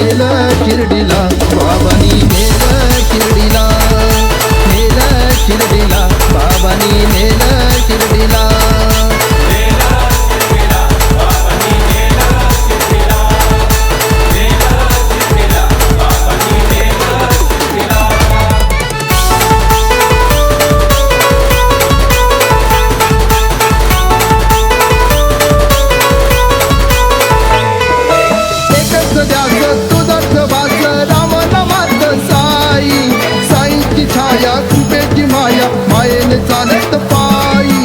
नेलं शिर्डीला, बाबांनी नेलं शिर्डीला, नेलं शिर्डीला, बाबांनी नेलं शिर्डीला. कृपेची माया मायेने चालत पायी.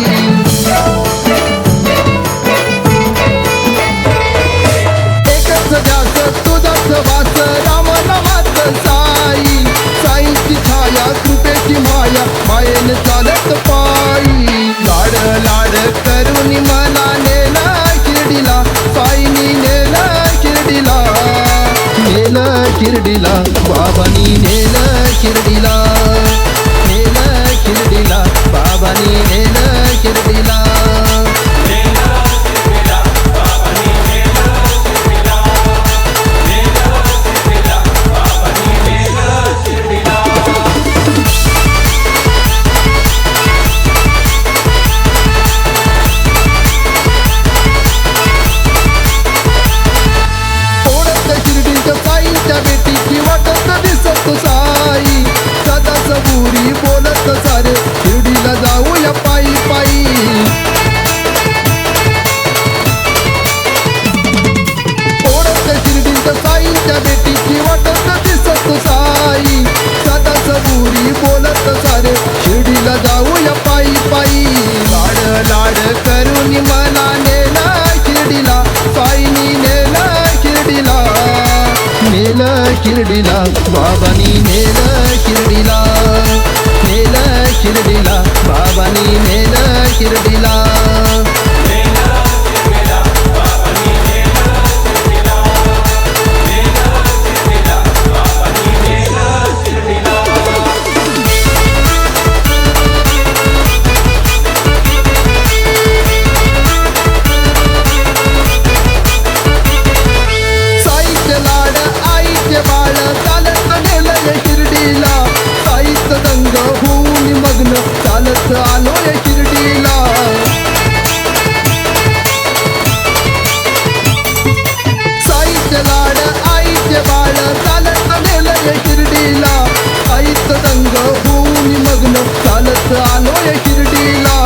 एकच ध्यास तुझाच वास राम नामात साई. साईची छाया कृपेची माया मायेने चालत पायी. लाड लाड करून मला नेला शिर्डीला, साईनी नेला शिर्डीला, नेलं शिर्डीला, बाबांनी नेलं शिर्डीला, नेलं शिर्डीला, बाबांनी नेलं शिर्डीला. साई सदा सबुरी बोलत सारे शिर्डीला जाऊया पायी पायी. ओढत शिर्डीच्या साईच्या बेटीची वाटत दिसत साई. सदा सबुरी बोलत सारे शिर्डीला जाऊया पायी पायी. लाड लाड करून मला नेला शिर्डीला, साईनी नेला शिर्डीला, नेलं शिर्डीला, बाबांनी नेलं शिर्डीला, नेलं शिर्डीला, बाबांनी नेलं शिर्डीला. चालत आलोय शिर्डीला. साईचे लाड आईचे बाळ चालत नेलंय शिर्डीला. आईच रंग होऊन मग्न चालत आलोय शिर्डीला.